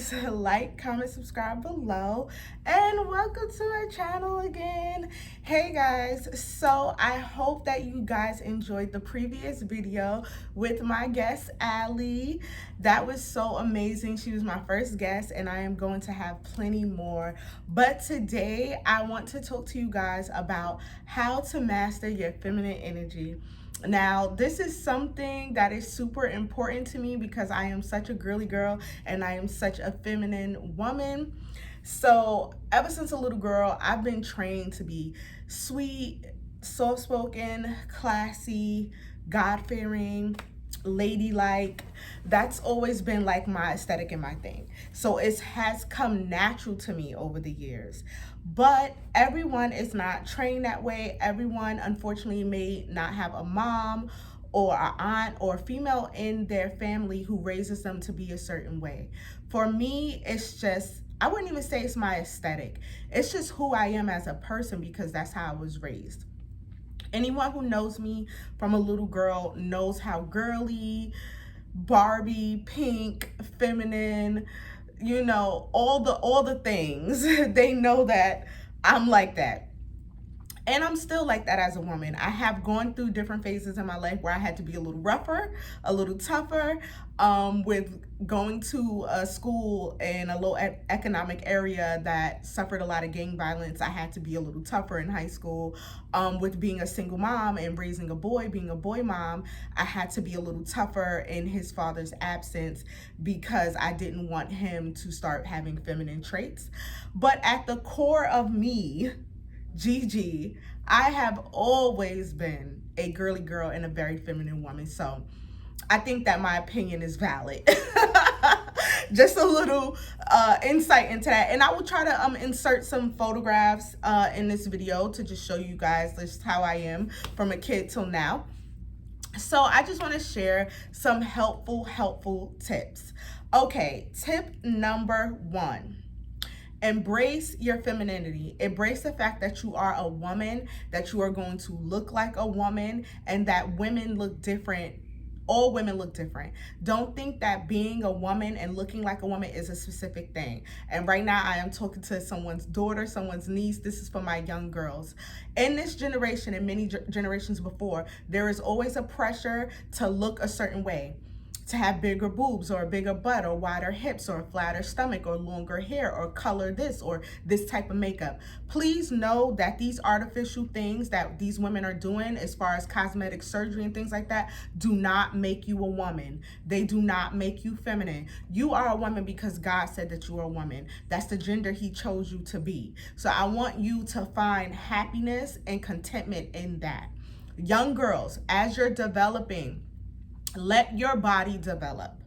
guys, like, comment, subscribe below, and welcome to our channel again. Hey guys, so I hope that you guys enjoyed the previous video with my guest Allie. That was so amazing. She was my first guest and I am going to have plenty more. But today I want to talk to you guys about how to master your feminine energy. Now, this is something that is super important to me because I am such a girly girl and I am such a feminine woman. So, ever since a little girl, I've been trained to be sweet, soft spoken, classy, God fearing, ladylike. That's always been like my aesthetic and my thing. So it has come natural to me over the years. But everyone is not trained that way. Everyone, unfortunately, may not have a mom or an aunt or a female in their family who raises them to be a certain way. For me, it's just, I wouldn't even say it's my aesthetic. It's just who I am as a person because that's how I was raised. Anyone who knows me from a little girl knows how girly, Barbie, pink, feminine, you know, all the things. They know that I'm like that. And I'm still like that as a woman. I have gone through different phases in my life where I had to be a little rougher, a little tougher, with going to a school in a low economic area that suffered a lot of gang violence. I had to be a little tougher in high school. With being a single mom and raising a boy, being a boy mom, I had to be a little tougher in his father's absence because I didn't want him to start having feminine traits. But at the core of me, Gigi, I have always been a girly girl and a very feminine woman. So I think that my opinion is valid. Just a little insight into that. And I will try to insert some photographs in this video to just show you guys just how I am from a kid till now. So I just want to share some helpful tips. Okay, tip number 1. Embrace your femininity. Embrace the fact that you are a woman, that you are going to look like a woman, and that women look different. All women look different. Don't think that being a woman and looking like a woman is a specific thing. And right now I am talking to someone's daughter, someone's niece. This is for my young girls. In this generation and many generations before, there is always a pressure to look a certain way, to have bigger boobs or a bigger butt or wider hips or a flatter stomach or longer hair or color this or this type of makeup. Please know that these artificial things that these women are doing as far as cosmetic surgery and things like that do not make you a woman. They do not make you feminine. You are a woman because God said that you are a woman. That's the gender he chose you to be. So I want you to find happiness and contentment in that. Young girls, as you're developing, let your body develop.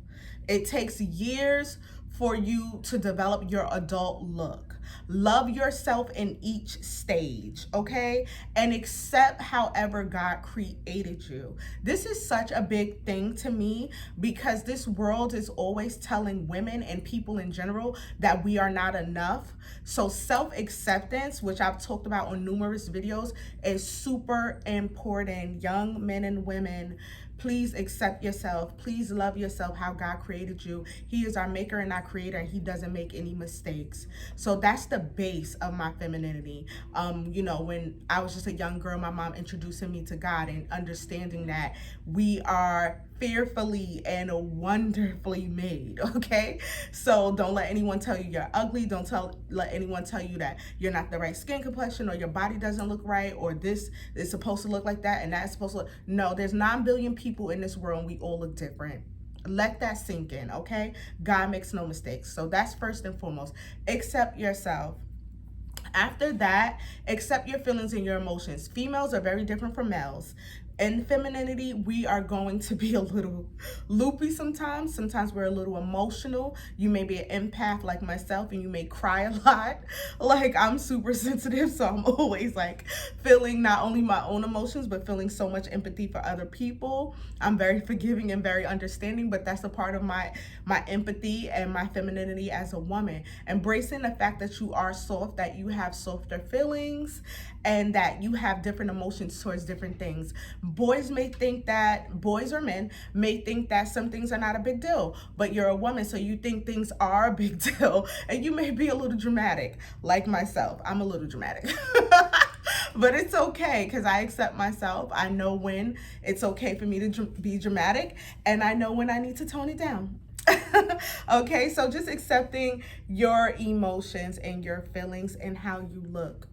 It takes years for you to develop your adult look. Love yourself in each stage, okay? And accept however God created you. This is such a big thing to me because this world is always telling women and people in general that we are not enough. So self-acceptance, which I've talked about on numerous videos, is super important. Young men and women, please accept yourself. Please love yourself how God created you. He is our maker and our creator, and he doesn't make any mistakes. So that's the base of my femininity. You know, when I was just a young girl, my mom introducing me to God and understanding that we are fearfully and wonderfully made, okay? So don't let anyone tell you you're ugly. Don't let anyone tell you that you're not the right skin complexion or your body doesn't look right or this is supposed to look like that and that's supposed to look. No, there's 9 billion people in this world and we all look different. Let that sink in, okay? God makes no mistakes. So that's first and foremost. Accept yourself. After that, accept your feelings and your emotions. Females are very different from males. In femininity, we are going to be a little loopy sometimes. Sometimes we're a little emotional. You may be an empath like myself and you may cry a lot. Like, I'm super sensitive, so I'm always like feeling not only my own emotions, but feeling so much empathy for other people. I'm very forgiving and very understanding, but that's a part of my empathy and my femininity as a woman. Embracing the fact that you are soft, that you have softer feelings, and that you have different emotions towards different things. Boys may think that, boys or men may think that some things are not a big deal, but you're a woman, so you think things are a big deal, and you may be a little dramatic, like myself. I'm a little dramatic. But it's okay because I accept myself. I know when it's okay for me to be dramatic, and I know when I need to tone it down. Okay, so just accepting your emotions and your feelings and how you look.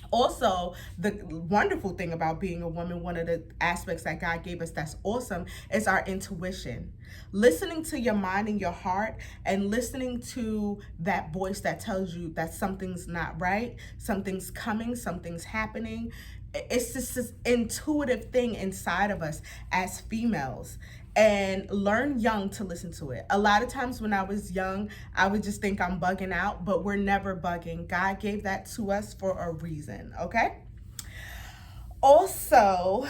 Also, the wonderful thing about being a woman, one of the aspects that God gave us that's awesome, is our intuition. Listening to your mind and your heart, and listening to that voice that tells you that something's not right, something's coming, something's happening. It's just this intuitive thing inside of us as females, and learn young to listen to it. A lot of times when I was young, I would just think I'm bugging out, but we're never bugging. God gave that to us for a reason, okay? Also,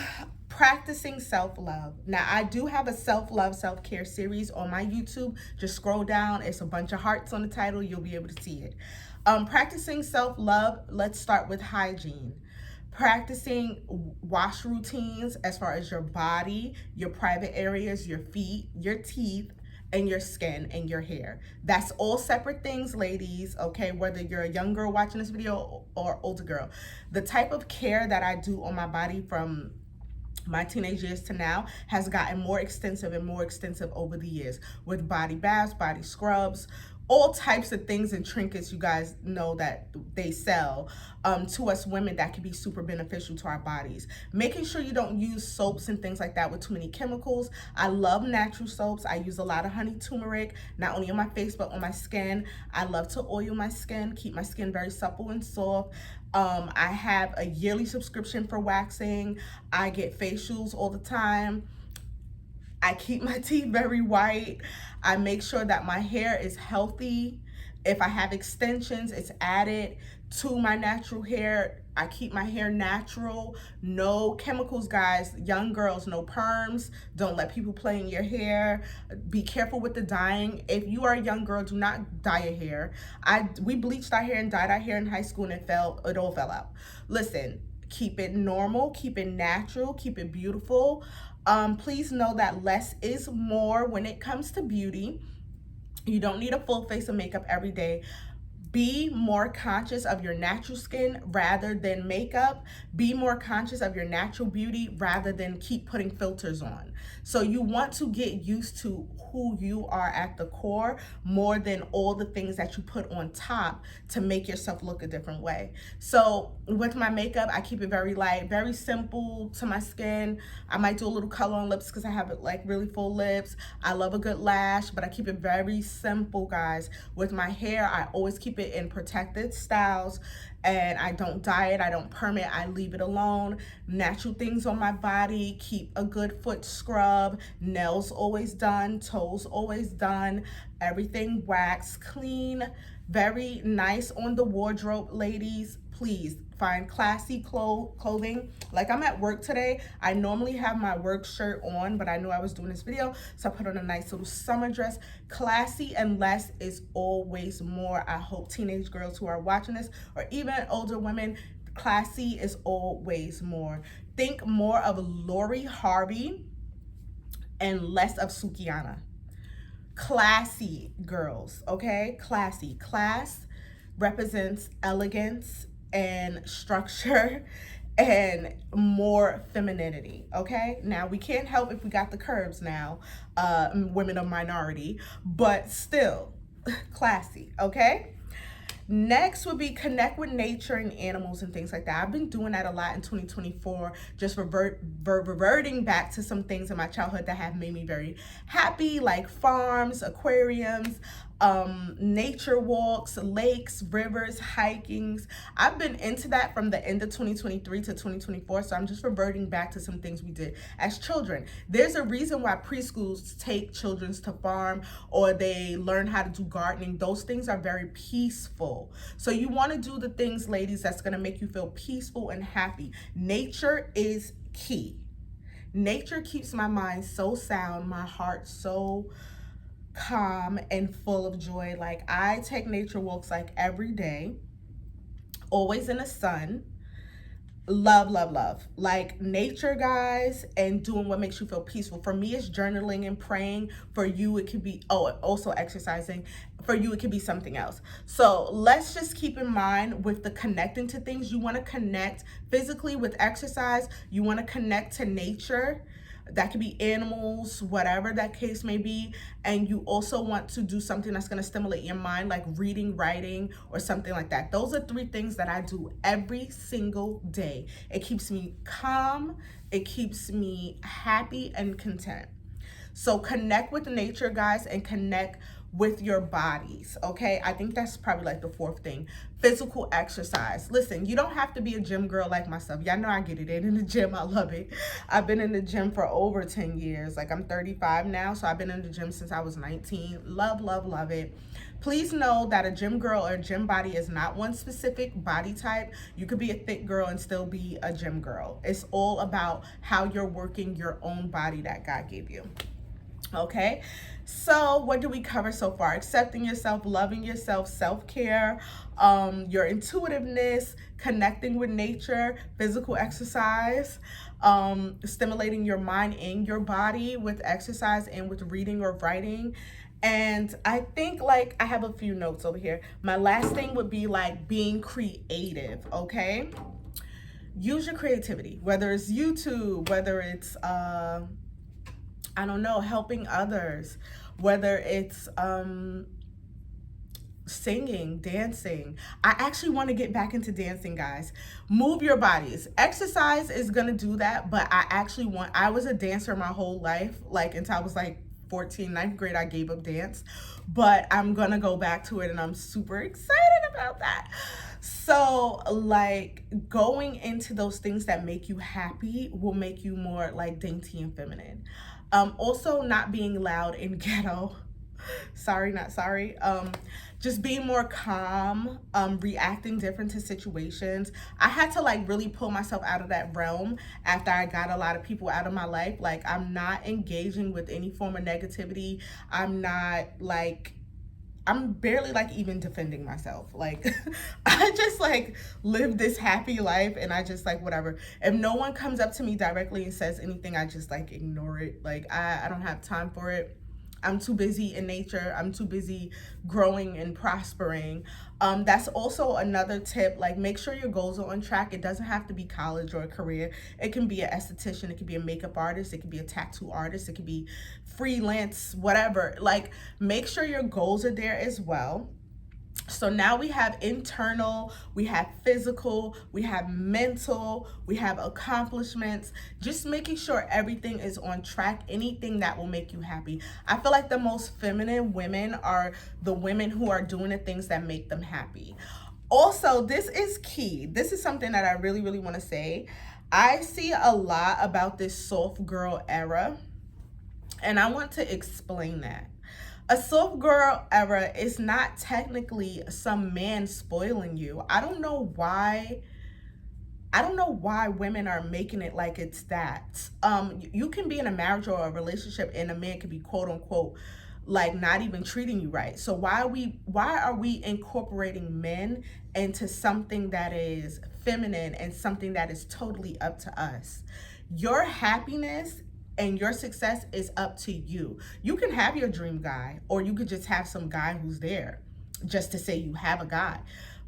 practicing self-love. Now, I do have a self-love, self-care series on my YouTube. Just scroll down. It's a bunch of hearts on the title. You'll be able to see it. Practicing self-love, let's start with hygiene. Practicing wash routines as far as your body, your private areas, your feet, your teeth, and your skin and your hair. That's all separate things, ladies, okay? Whether you're a young girl watching this video or older girl. The type of care that I do on my body from my teenage years to now has gotten more extensive and more extensive over the years, with body baths, body scrubs, all types of things and trinkets you guys know that they sell to us women that can be super beneficial to our bodies. Making sure you don't use soaps and things like that with too many chemicals. I love natural soaps. I use a lot of honey turmeric, not only on my face but on my skin. I love to oil my skin, keep my skin very supple and soft. I have a yearly subscription for waxing. I get facials all the time. I keep my teeth very white. I make sure that my hair is healthy. If I have extensions, it's added to my natural hair. I keep my hair natural. No chemicals, guys. Young girls, no perms. Don't let people play in your hair. Be careful with the dyeing. If you are a young girl, do not dye your hair. We bleached our hair and dyed our hair in high school, and it all fell out. Listen, keep it normal, keep it natural, keep it beautiful. Please know that less is more when it comes to beauty. You don't need a full face of makeup every day. Be more conscious of your natural skin rather than makeup. Be more conscious of your natural beauty rather than keep putting filters on. So you want to get used to who you are at the core more than all the things that you put on top to make yourself look a different way. So with my makeup, I keep it very light, very simple to my skin. I might do a little color on lips because I have like really full lips. I love a good lash, but I keep it very simple, guys. With my hair, I always keep it in protected styles, and I don't dye it, I don't perm it, I leave it alone. Natural things on my body, keep a good foot scrub, nails always done, toes always done, everything waxed, clean, very nice on the wardrobe, ladies. Please find classy clothing. Like I'm at work today. I normally have my work shirt on, but I knew I was doing this video, so I put on a nice little summer dress. Classy and less is always more. I hope teenage girls who are watching this, or even older women, classy is always more. Think more of Lori Harvey and less of Sukiana. Classy girls, okay? Classy. Class represents elegance and structure and more femininity, okay? Now, we can't help if we got the curves now, women of minority, but still classy, okay? Next would be connect with nature and animals and things like that. I've been doing that a lot in 2024, just reverting back to some things in my childhood that have made me very happy, like farms, aquariums, nature walks, lakes, rivers, hikings. I've been into that from the end of 2023 to 2024, so I'm just reverting back to some things we did as children. There's a reason why preschools take children to farm, or they learn how to do gardening. Those things are very peaceful. So you want to do the things, ladies, that's going to make you feel peaceful and happy. Nature is key. Nature keeps my mind so sound, my heart so calm and full of joy. Like, I take nature walks like every day, always in the sun. love, love, love. Like nature, guys, and doing what makes you feel peaceful. For me, it's journaling and praying. For you, it could be, oh, also exercising. For you, it could be something else. So let's just keep in mind with the connecting to things, you want to connect physically with exercise, you want to connect to nature. That could be animals, whatever that case may be. And you also want to do something that's going to stimulate your mind, like reading, writing, or something like that. Those are 3 things that I do every single day. It keeps me calm, it keeps me happy and content. So connect with nature, guys, and connect with your bodies, okay? I think that's probably like the 4th thing. Physical exercise. Listen, you don't have to be a gym girl like myself. Y'all know I get it in the gym. I love it. I've been in the gym for over 10 years. Like I'm 35 now, so I've been in the gym since I was 19. Love, love, love it. Please know that a gym girl or a gym body is not one specific body type. You could be a thick girl and still be a gym girl. It's all about how you're working your own body that God gave you. Okay, so what do we cover so far? Accepting yourself, loving yourself, self-care, your intuitiveness, connecting with nature, physical exercise, stimulating your mind and your body with exercise and with reading or writing. And I think like I have a few notes over here. My last thing would be like being creative, okay? Use your creativity, whether it's YouTube, whether it's I don't know, helping others, whether it's singing, dancing. I actually want to get back into dancing, guys. Move your bodies. Exercise is going to do that, but I was a dancer my whole life, like until I was like 14, 9th grade, I gave up dance, but I'm going to go back to it and I'm super excited about that. So like going into those things that make you happy will make you more like dainty and feminine. Also not being loud and ghetto. Sorry, not sorry. Just being more calm, reacting different to situations. I had to like really pull myself out of that realm after I got a lot of people out of my life. Like I'm not engaging with any form of negativity. I'm barely like even defending myself. Like I just like live this happy life and I just like whatever. If no one comes up to me directly and says anything, I just like ignore it. Like I don't have time for it. I'm too busy in nature. I'm too busy growing and prospering. That's also another tip. Like make sure your goals are on track. It doesn't have to be college or a career. It can be an esthetician. It could be a makeup artist. It could be a tattoo artist. It could be freelance, whatever. Like make sure your goals are there as well. So now we have internal, we have physical, we have mental, we have accomplishments, just making sure everything is on track, anything that will make you happy. I feel like the most feminine women are the women who are doing the things that make them happy. Also, this is key. This is something that I really, really want to say. I see a lot about this soft girl era, and I want to explain that. A soft girl era is not technically some man spoiling you. I don't know why women are making it like it's that. You can be in a marriage or a relationship and a man can be quote unquote like not even treating you right. So why are we incorporating men into something that is feminine and something that is totally up to us? Your happiness and your success is up to you. You can have your dream guy, or you could just have some guy who's there just to say you have a guy.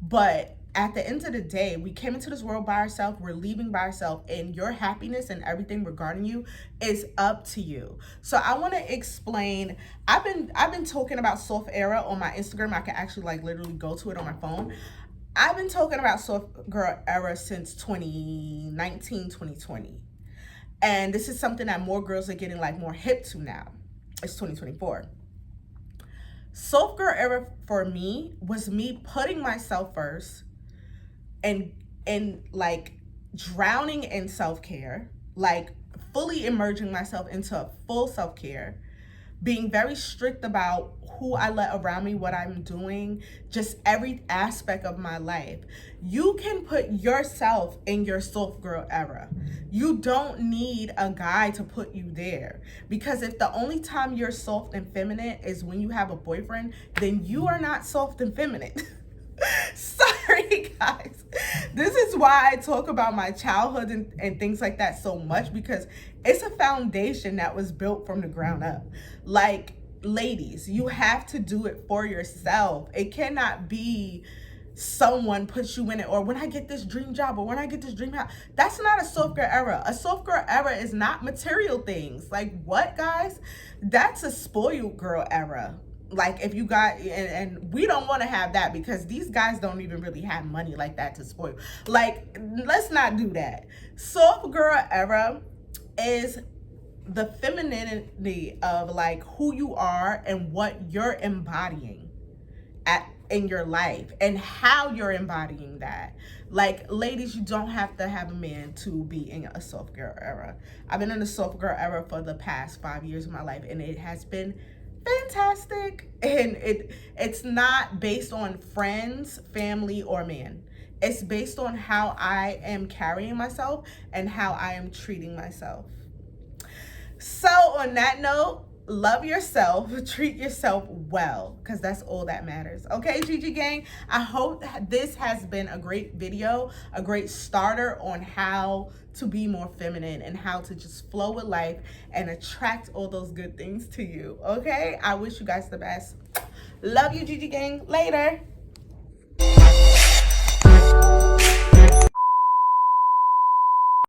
But at the end of the day, we came into this world by ourselves, we're leaving by ourselves, and your happiness and everything regarding you is up to you. So I want to explain. I've been talking about soft era on my Instagram. I can actually like literally go to it on my phone. I've been talking about soft girl era since 2019, 2020. And this is something that more girls are getting like more hip to now. It's 2024. Soft girl era for me was me putting myself first and like drowning in self-care, like fully immersing myself into full self-care, being very strict about who I let around me, what I'm doing, just every aspect of my life. You can put yourself in your soft girl era. You don't need a guy to put you there, because if the only time you're soft and feminine is when you have a boyfriend, then you are not soft and feminine. Sorry, guys. This is why I talk about my childhood and things like that so much, because it's a foundation that was built from the ground up. Like, ladies, you have to do it for yourself. It cannot be someone puts you in it, or when I get this dream job, or when I get this dream house. That's not a soft girl era. A soft girl era is not material things. Like, what, guys? That's a spoiled girl era. Like, if you got, and we don't want to have that, because these guys don't even really have money like that to spoil. Like, let's not do that. Soft girl era is the femininity of like who you are and what you're embodying in your life, and how you're embodying that. Like, ladies, you don't have to have a man to be in a soft girl era. I've been in the soft girl era for the past 5 years of my life, and it has been fantastic. And it's not based on friends, family, or man. It's based on how I am carrying myself and how I am treating myself. So on that note, love yourself, treat yourself well, because that's all that matters. Okay, GG gang, I hope this has been a great video, a great starter on how to be more feminine and how to just flow with life and attract all those good things to you. Okay, I wish you guys the best. Love you, GG gang. Later.